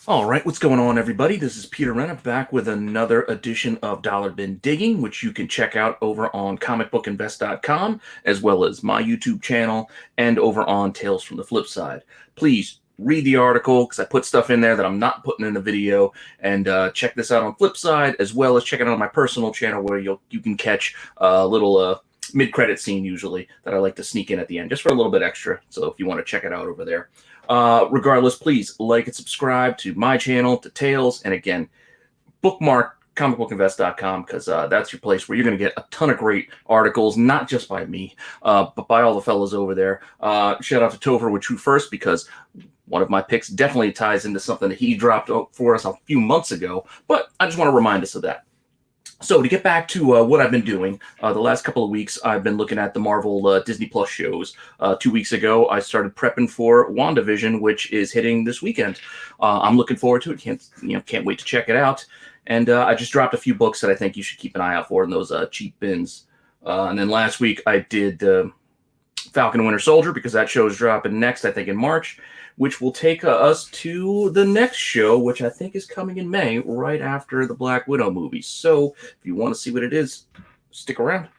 All right, what's going on, everybody? This is Peter Renna back with another edition of Dollar Bin Digging, which you can check out over on comicbookinvest.com, as well as my YouTube channel and over on Tales from the Flip Side. Please read the article because I put stuff in there that I'm not putting in the video, and check this out on Flipside, as well as check it out on my personal channel where you can catch a little mid-credit scene usually that I like to sneak in at the end just for a little bit extra. So if you want to check it out over there. Regardless, please like and subscribe to my channel, to Tales, and again, bookmark comicbookinvest.com because that's your place where you're going to get a ton of great articles, not just by me, but by all the fellas over there. Shout out to Topher with True First because one of my picks definitely ties into something that he dropped for us a few months ago, but I just want to remind us of that. So to get back to what I've been doing, the last couple of weeks, I've been looking at the Marvel Disney Plus shows. 2 weeks ago, I started prepping for WandaVision, which is hitting this weekend. I'm looking forward to it. Can't wait to check it out. And I just dropped a few books that I think you should keep an eye out for in those cheap bins. And then last week, I did Falcon and Winter Soldier because that show is dropping next, I think, in March, which will take us to the next show, which I think is coming in May, right after the Black Widow movie. So if you want to see what it is, stick around.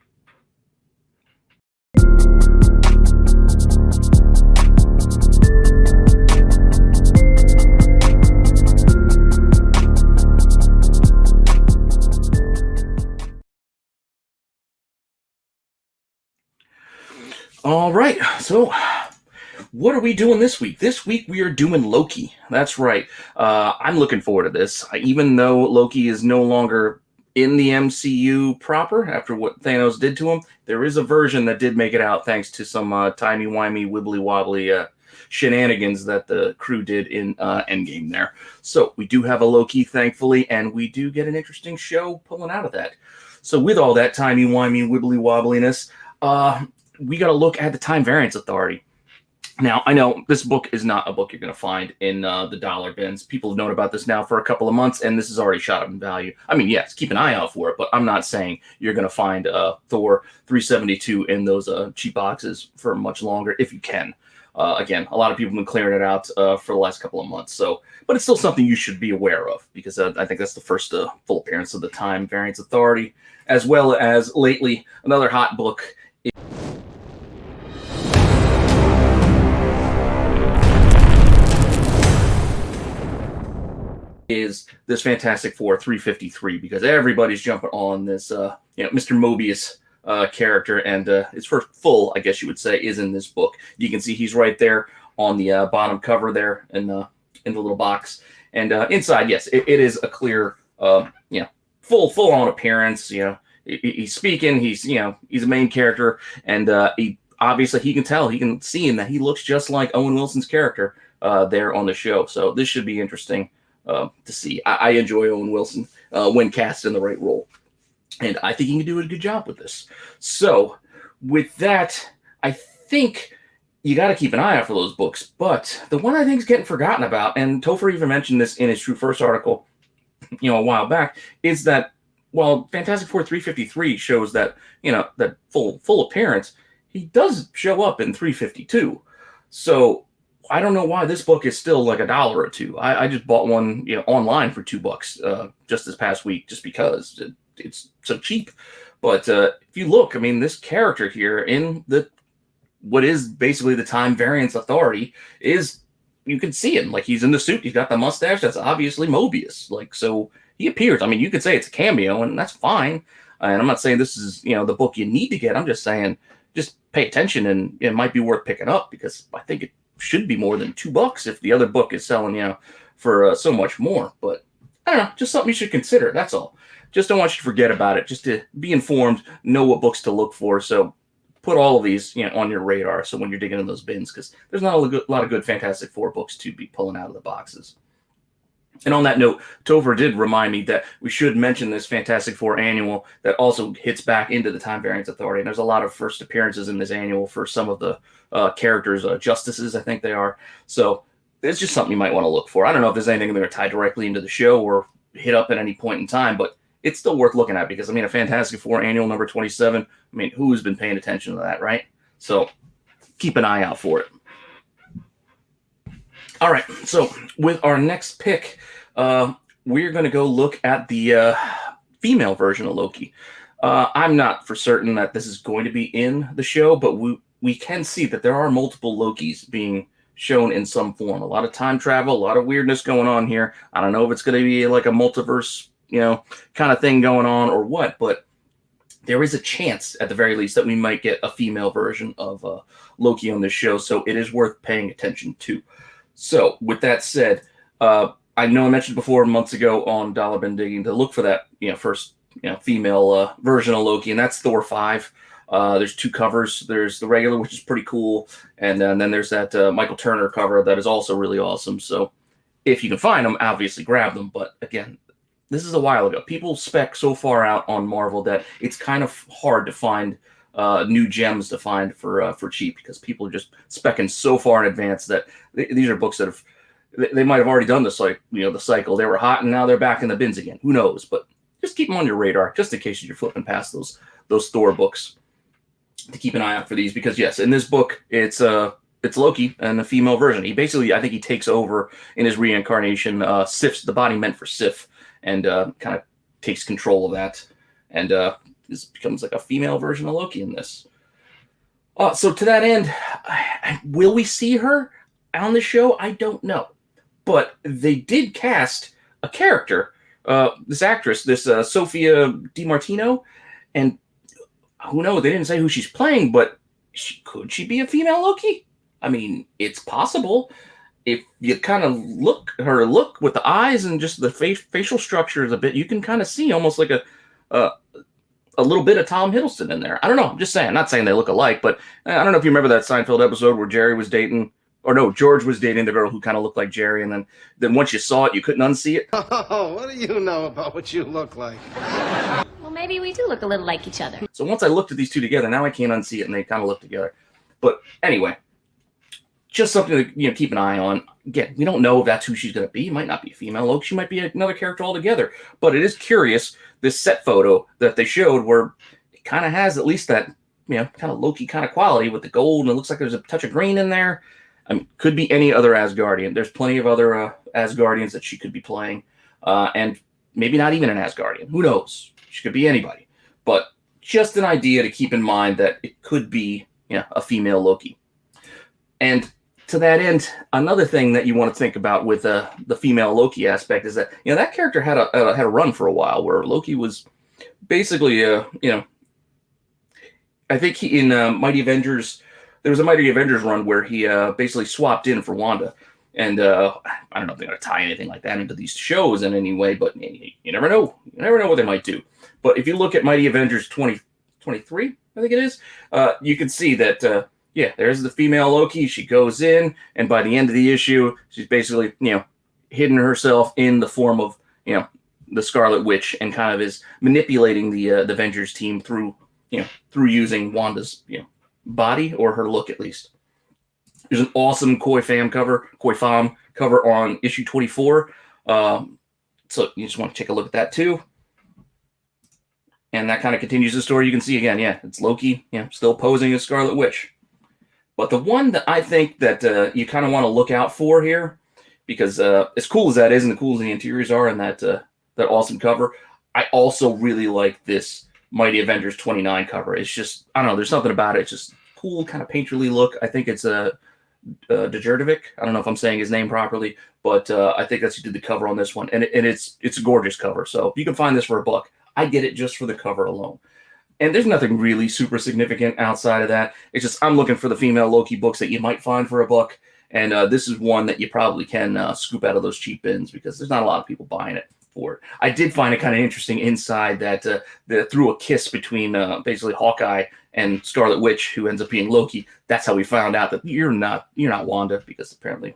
All right, so what are we doing this week? This week we are doing Loki. That's right. I'm looking forward to this. Even though Loki is no longer in the MCU proper after what Thanos did to him, there is a version that did make it out thanks to some timey-wimey, wibbly-wobbly shenanigans that the crew did in Endgame there. So we do have a Loki, thankfully, and we do get an interesting show pulling out of that. So with all that timey-wimey, wibbly-wobbliness, we got to look at the Time Variance Authority. Now, I know this book is not a book you're going to find in the dollar bins. People have known about this now for a couple of months, and this is already shot up in value. I mean, yes, keep an eye out for it, but I'm not saying you're going to find Thor 372 in those cheap boxes for much longer if you can. Again, a lot of people have been clearing it out for the last couple of months. But it's still something you should be aware of because I think that's the first full appearance of the Time Variance Authority, as well as lately another hot book is this Fantastic Four 353 because everybody's jumping on this, Mr. Mobius character, and his first full, I guess you would say, is in this book. You can see he's right there on the bottom cover there in the little box, and inside, yes, it is a clear, full on appearance. He's speaking. He's a main character, and he can see him that he looks just like Owen Wilson's character there on the show. So this should be interesting to see. I enjoy Owen Wilson when cast in the right role, and I think he can do a good job with this. So with that, I think you got to keep an eye out for those books. But the one I think is getting forgotten about, and Topher even mentioned this in his True First article, a while back, is that while Fantastic Four 353 shows that that full appearance, he does show up in 352. So I don't know why this book is still like $1 or $2. I just bought one online for $2 just this past week just because it's so cheap. But if you look, I mean, this character here in what is basically the Time Variance Authority you can see him. Like, he's in the suit. He's got the mustache. That's obviously Mobius. Like, so he appears. I mean, you could say it's a cameo, and that's fine. And I'm not saying this is, the book you need to get. I'm just saying just pay attention, and it might be worth picking up because I think it should be more than $2 if the other book is selling, for so much more. But I don't know, just something you should consider. That's all. Just don't want you to forget about it. Just to be informed, know what books to look for. So put all of these, on your radar. So when you're digging in those bins, because there's not a lot of good Fantastic Four books to be pulling out of the boxes. And on that note, Topher did remind me that we should mention this Fantastic Four annual that also hits back into the Time Variance Authority. And there's a lot of first appearances in this annual for some of the characters, justices, I think they are. So it's just something you might want to look for. I don't know if there's anything going to tie directly into the show or hit up at any point in time, but it's still worth looking at because, I mean, a Fantastic Four annual number 27, I mean, who's been paying attention to that, right? So keep an eye out for it. All right, so with our next pick, we're going to go look at the female version of Loki. I'm not for certain that this is going to be in the show, but we can see that there are multiple Lokis being shown in some form. A lot of time travel, a lot of weirdness going on here. I don't know if it's going to be like a multiverse, kind of thing going on or what, but there is a chance, at the very least, that we might get a female version of Loki on this show. So it is worth paying attention to. So with that said, I know I mentioned before months ago on Dollar Bin Digging to look for that, first, female version of Loki, and that's Thor 5. There's 2 covers. There's the regular, which is pretty cool, and then there's that Michael Turner cover that is also really awesome. So if you can find them, obviously grab them. But again, this is a while ago. People spec so far out on Marvel that it's kind of hard to find new gems to find for cheap, because people are just specking so far in advance that these are books that they might have already done the cycle. They were hot and now they're back in the bins again. Who knows? But just keep them on your radar, just in case you're flipping past those Thor books, to keep an eye out for these. Because yes, in this book, it's Loki and the female version. He basically, I think he takes over in his reincarnation, Sif's the body meant for Sif, and kind of takes control of that, and this becomes like a female version of Loki in this. So to that end, will we see her on the show? I don't know, but they did cast a character, this actress, this Sophia DiMartino, and who knows? They didn't say who she's playing, but could she be a female Loki? I mean, it's possible. If you kind of look with the eyes and just the facial structures a bit, you can kind of see almost like a little bit of Tom Hiddleston in there. I don't know. I'm just saying. I'm not saying they look alike, but I don't know if you remember that Seinfeld episode where George was dating the girl who kind of looked like Jerry, and then once you saw it, you couldn't unsee it. Oh, what do you know about what you look like? Well, maybe we do look a little like each other. So once I looked at these two together, now I can't unsee it, and they kind of look together. But anyway, just something to keep an eye on. Again, we don't know if that's who she's going to be. It might not be a female Loki. She might be another character altogether. But it is curious, this set photo that they showed, where it kind of has at least that kind of Loki kind of quality with the gold, and it looks like there's a touch of green in there. I mean, could be any other Asgardian. There's plenty of other Asgardians that she could be playing, and maybe not even an Asgardian. Who knows? She could be anybody. But just an idea to keep in mind that it could be a female Loki. And to that end, another thing that you want to think about with the female Loki aspect is that that character had a run for a while where Loki was basically I think he in Mighty Avengers. There was a Mighty Avengers run where he basically swapped in for Wanda. And I don't know if they're going to tie anything like that into these shows in any way, but you never know. You never know what they might do. But if you look at Mighty Avengers 2023, I think it is, you can see that, there's the female Loki. She goes in, and by the end of the issue, she's basically, hidden herself in the form of, the Scarlet Witch, and kind of is manipulating the Avengers team through using Wanda's, body, or her look at least. There's an awesome Koi Fam cover on issue 24. So you just want to take a look at that too. And that kind of continues the story. You can see again, it's Loki, still posing as Scarlet Witch. But the one that I think that you kind of want to look out for here, because as cool as that is, and the cool as the interiors are, and that awesome cover, I also really like this Mighty Avengers 29 cover. It's just, I don't know, there's something about it. It's just cool, kind of painterly look. I think it's a Djurjevic. I don't know if I'm saying his name properly, but I think that's who did the cover on this one, and it's a gorgeous cover. So you can find this for $1. I get it just for the cover alone. And there's nothing really super significant outside of that. It's just I'm looking for the female Loki books that you might find for $1, and this is one that you probably can scoop out of those cheap bins, because there's not a lot of people buying it for it. I did find it kind of interesting inside that through a kiss between basically Hawkeye and Scarlet Witch, who ends up being Loki. That's how we found out that you're not Wanda, because apparently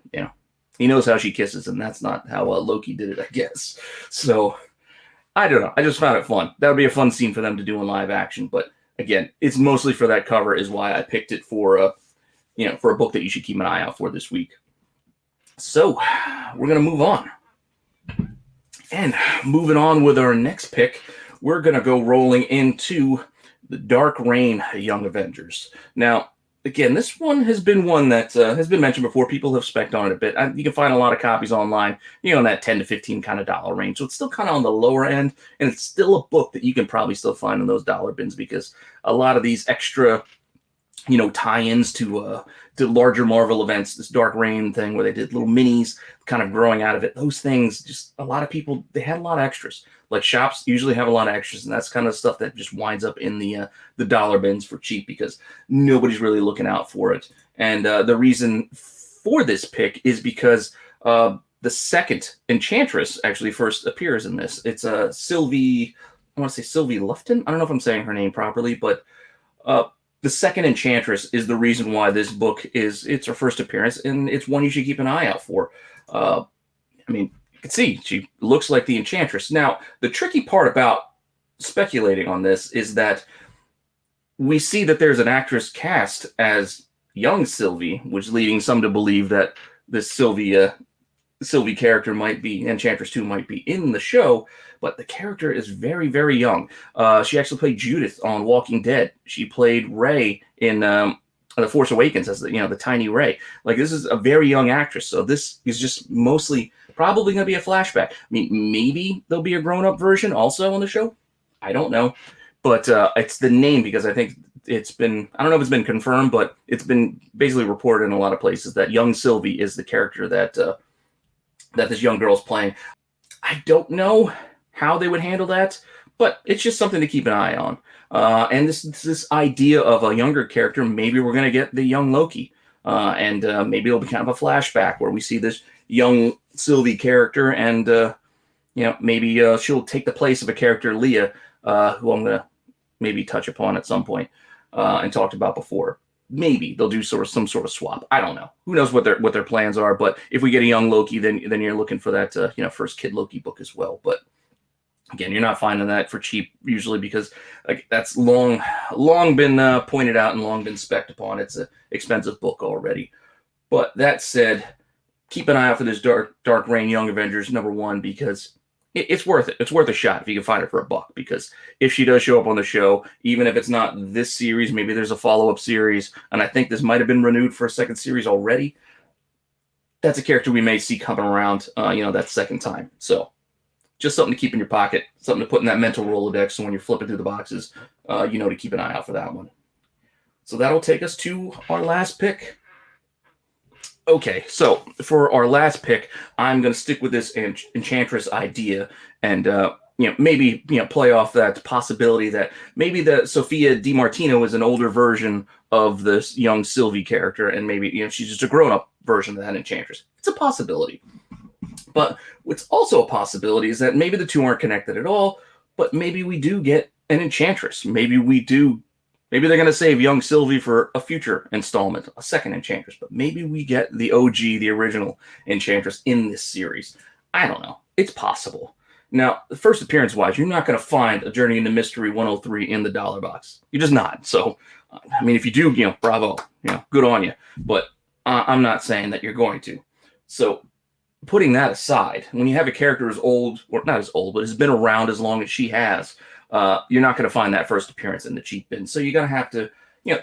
he knows how she kisses, and that's not how Loki did it, I guess. So I don't know. I just found it fun. That would be a fun scene for them to do in live action. But again, it's mostly for that cover is why I picked it for for a book that you should keep an eye out for this week. So we're gonna move on. And moving on with our next pick, we're going to go rolling into the Dark Reign Young Avengers. Now, again, this one has been one that has been mentioned before. People have spec'd on it a bit. You can find a lot of copies online, in that 10 to 15 kind of dollar range. So it's still kind of on the lower end, and it's still a book that you can probably still find in those dollar bins, because a lot of these extra, tie-ins to larger Marvel events, this Dark Reign thing where they did little minis kind of growing out of it. Those things, just a lot of people, they had a lot of extras. Like shops usually have a lot of extras, and that's kind of stuff that just winds up in the dollar bins for cheap because nobody's really looking out for it. And the reason for this pick is because the second Enchantress actually first appears in this. It's Sylvie, I want to say Sylvie Lufton. I don't know if I'm saying her name properly, but the second Enchantress is the reason why this book it's her first appearance, and it's one you should keep an eye out for. You can see she looks like the Enchantress. Now, the tricky part about speculating on this is that we see that there's an actress cast as young Sylvie, which leading some to believe that this Sylvie character might be, Enchantress 2 might be in the show, but the character is very, very young. She actually played Judith on Walking Dead. She played Rey in The Force Awakens as the tiny Rey. Like, this is a very young actress, so this is just mostly probably going to be a flashback. I mean, maybe there'll be a grown-up version also on the show. I don't know, but it's the name because I think it's been, I don't know if it's been confirmed, but it's been basically reported in a lot of places that young Sylvie is the character that this young girl's playing. I don't know how they would handle that, but it's just something to keep an eye on. And this idea of a younger character, maybe we're going to get the young Loki, and maybe it'll be kind of a flashback where we see this young Sylvie character, and maybe she'll take the place of a character, Leah, who I'm going to maybe touch upon at some point and talked about before. Maybe they'll do some sort of swap. I don't know. Who knows what their plans are? But if we get a young Loki, then you're looking for that first Kid Loki book as well. But again, you're not finding that for cheap usually because that's long been pointed out and long been spec'd upon. It's an expensive book already. But that said, keep an eye out for this Dark Reign Young Avengers #1 because it's worth it. It's worth a shot if you can find it for $1. Because if she does show up on the show, even if it's not this series, maybe there's a follow-up series, and I think this might have been renewed for a second series already. That's a character we may see coming around, that second time. So, just something to keep in your pocket, something to put in that mental Rolodex. So when you're flipping through the boxes, to keep an eye out for that one. So that'll take us to our last pick. Okay, so for our last pick, I'm going to stick with this Enchantress idea and, maybe, play off that possibility that maybe the Sophia DiMartino is an older version of this young Sylvie character, and maybe, she's just a grown-up version of that Enchantress. It's a possibility. But what's also a possibility is that maybe the two aren't connected at all, but maybe we do get an Enchantress. Maybe they're going to save young Sylvie for a future installment, a second Enchantress, but maybe we get the OG, the original Enchantress in this series. I don't know. It's possible. Now, the first appearance-wise, you're not going to find a Journey into Mystery 103 in the dollar box. You're just not. So, I mean, if you do, bravo, good on you. But I'm not saying that you're going to. So, putting that aside, when you have a character as old, or not as old, but has been around as long as she has, you're not going to find that first appearance in the cheap bin. So you're going to have to,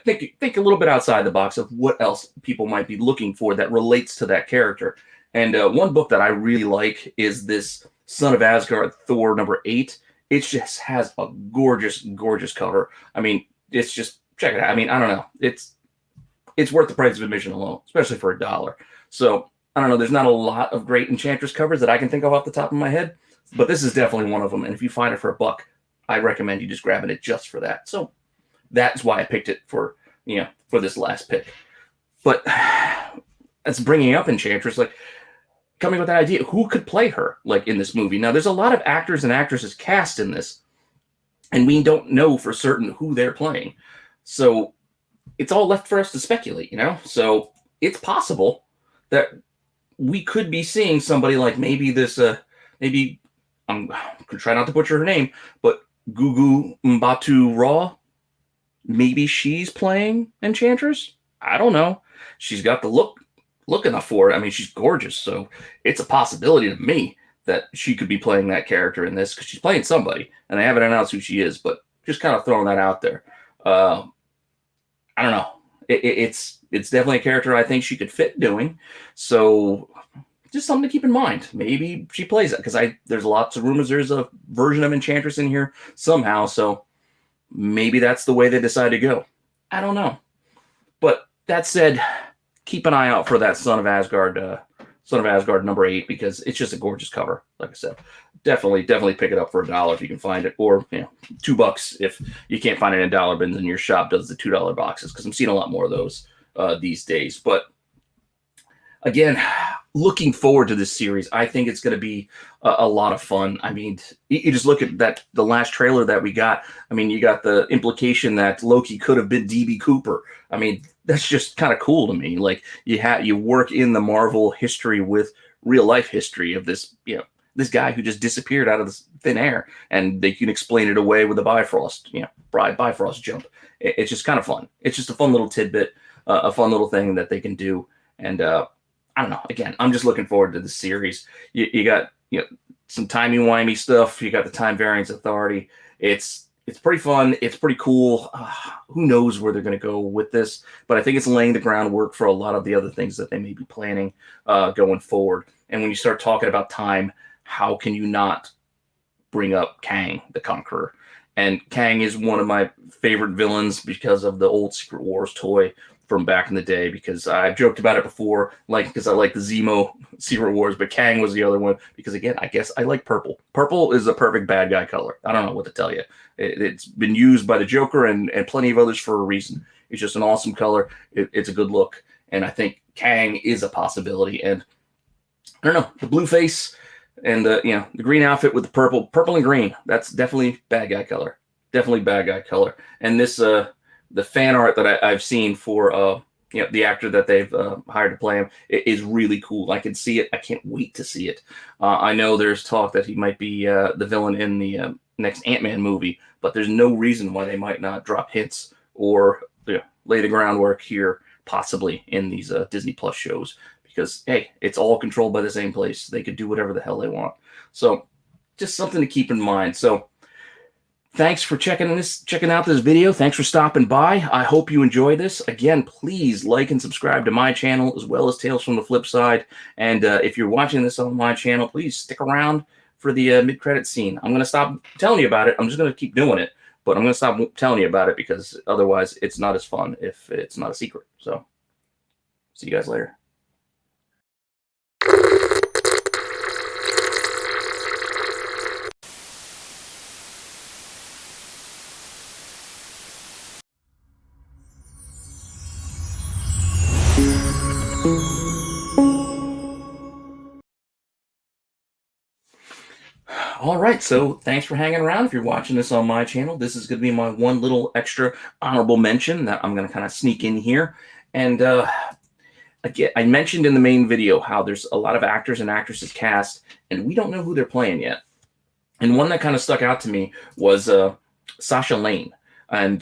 think a little bit outside the box of what else people might be looking for that relates to that character. And one book that I really like is this Son of Asgard Thor #8. It just has a gorgeous, gorgeous cover. I mean, it's just, check it out. I mean, I don't know. It's worth the price of admission alone, especially for $1. So, I don't know. There's not a lot of great Enchantress covers that I can think of off the top of my head, but this is definitely one of them. And if you find it for $1, I recommend you just grabbing it just for that. So that's why I picked it for this last pick. But that's bringing up Enchantress, coming with that idea, who could play her, in this movie? Now, there's a lot of actors and actresses cast in this, and we don't know for certain who they're playing. So it's all left for us to speculate, So it's possible that we could be seeing somebody like maybe this, maybe, I'm going to try not to butcher her name, but Gugu Mbatu Raw. Maybe she's playing Enchantress? I don't know. She's got the look enough for it. I mean, she's gorgeous, so it's a possibility to me that she could be playing that character in this, because she's playing somebody, and they haven't announced who she is, but just kind of throwing that out there. I don't know. it's definitely a character I think she could fit doing. So just something to keep in mind. Maybe she plays it because there's lots of rumors there's a version of Enchantress in here somehow. So maybe that's the way they decide to go. I don't know. But that said, keep an eye out for that Son of Asgard #8 because it's just a gorgeous cover. Like I said, definitely pick it up for $1 if you can find it, or $2 if you can't find it in dollar bins and your shop does the $2 boxes, because I'm seeing a lot more of those these days. But again, looking forward to this series. I think it's going to be a lot of fun. I mean, you just look at the last trailer that we got. I mean, you got the implication that Loki could have been DB Cooper. I mean, that's just kind of cool to me. Like you work in the Marvel history with real life history of this, this guy who just disappeared out of the thin air, and they can explain it away with a Bifrost, Bifrost jump. It's just kind of fun. It's just a fun little tidbit, a fun little thing that they can do. And I don't know. Again, I'm just looking forward to the series. You got some timey-wimey stuff. You got the Time Variance Authority. It's pretty fun. It's pretty cool. Who knows where they're going to go with this? But I think it's laying the groundwork for a lot of the other things that they may be planning going forward. And when you start talking about time, how can you not bring up Kang the Conqueror? And Kang is one of my favorite villains because of the old Secret Wars toy from back in the day, because I've joked about it before, because I like the Zemo Secret Wars, but Kang was the other one because, again, I guess I like purple. Purple is a perfect bad guy color. I don't know what to tell you. It's been used by the Joker and plenty of others for a reason. It's just an awesome color. It's a good look, and I think Kang is a possibility. And I don't know, the blue face and the green outfit with the purple and green, that's definitely bad guy color. Definitely bad guy color. And this the fan art that I've seen for the actor that they've hired to play him is really cool. I can see it. I can't wait to see it. I know there's talk that he might be the villain in the next Ant-Man movie, but there's no reason why they might not drop hints or lay the groundwork here, possibly in these Disney Plus shows, because hey, it's all controlled by the same place. They could do whatever the hell they want. So just something to keep in mind. So thanks for checking out this video. Thanks for stopping by. I hope you enjoy this. Again, please like and subscribe to my channel as well as Tales from the Flip Side. And if you're watching this on my channel, please stick around for the mid-credit scene. I'm going to stop telling you about it. I'm just going to keep doing it, but I'm going to stop telling you about it because otherwise it's not as fun if it's not a secret. So see you guys later. All right, so thanks for hanging around. If you're watching this on my channel, this is going to be my one little extra honorable mention that I'm going to kind of sneak in here. And again, I mentioned in the main video how there's a lot of actors and actresses cast, and we don't know who they're playing yet. And one that kind of stuck out to me was Sasha Lane, and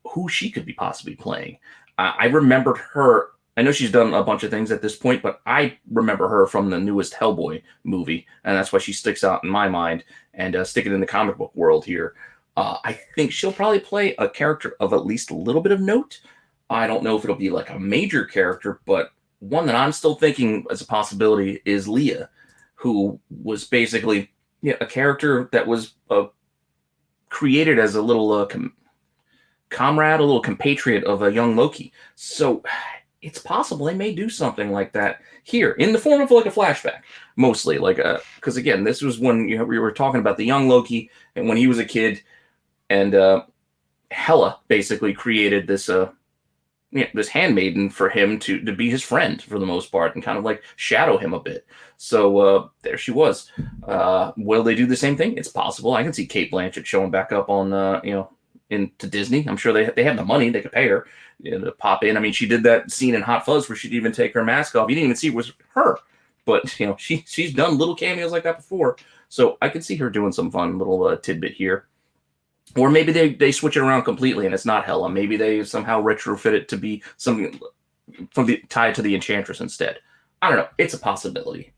who she could be possibly playing. I remembered her. I know she's done a bunch of things at this point, but I remember her from the newest Hellboy movie, and that's why she sticks out in my mind. And stick it in the comic book world here. I think she'll probably play a character of at least a little bit of note. I don't know if it'll be like a major character, but one that I'm still thinking as a possibility is Leah, who was basically a character that was created as a little comrade, a little compatriot of a young Loki. So it's possible they may do something like that here in the form of like a flashback, mostly because again, this was when we were talking about the young Loki and when he was a kid, and Hela basically created this this handmaiden for him to be his friend for the most part and kind of like shadow him a bit. So there she was. Will they do the same thing? It's possible. I can see Kate Blanchett showing back up on into Disney. I'm sure they have the money. They could pay her to pop in. I mean, she did that scene in Hot Fuzz where she didn't even take her mask off. You didn't even see it was her, but she's done little cameos like that before. So I could see her doing some fun little tidbit here. Or maybe they switch it around completely and it's not Hela. Maybe they somehow retrofit it to be something tied to the Enchantress instead. I don't know. It's a possibility.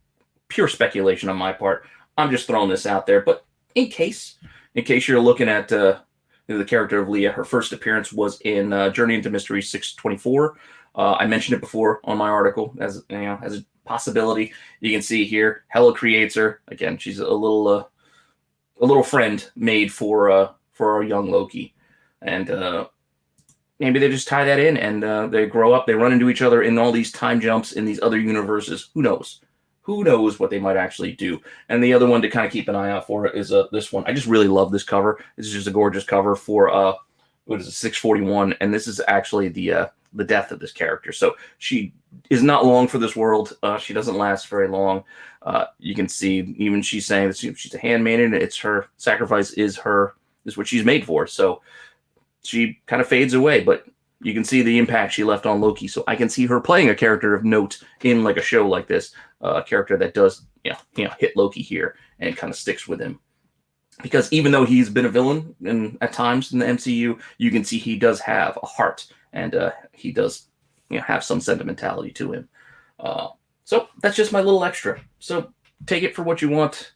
Pure speculation on my part. I'm just throwing this out there. But in case you're looking at the character of Leah. Her first appearance was in Journey into Mystery 624. I mentioned it before on my article as as a possibility. You can see here, Hela creates her again. She's a little friend made for our young Loki, and maybe they just tie that in and they grow up. They run into each other in all these time jumps in these other universes. Who knows? Who knows what they might actually do? And the other one to kind of keep an eye out for is this one. I just really love this cover. This is just a gorgeous cover for what is it, 641, and this is actually the death of this character. So she is not long for this world. She doesn't last very long. You can see even she's saying that she's a handmaiden. It's her sacrifice is what she's made for. So she kind of fades away, but you can see the impact she left on Loki. So I can see her playing a character of note in like a show like this, a character that does hit Loki here and kind of sticks with him. Because even though he's been a villain at times in the MCU, you can see he does have a heart and he does have some sentimentality to him. So that's just my little extra. So take it for what you want.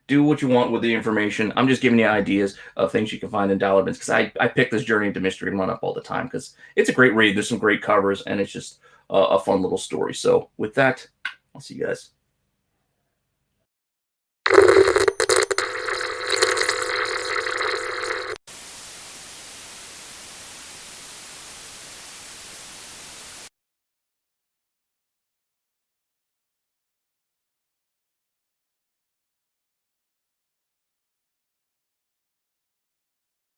Do what you want with the information. I'm just giving you ideas of things you can find in dollar bins because I pick this Journey into Mystery and run up all the time because it's a great read. There's some great covers and it's just a fun little story. So with that, I'll see you guys.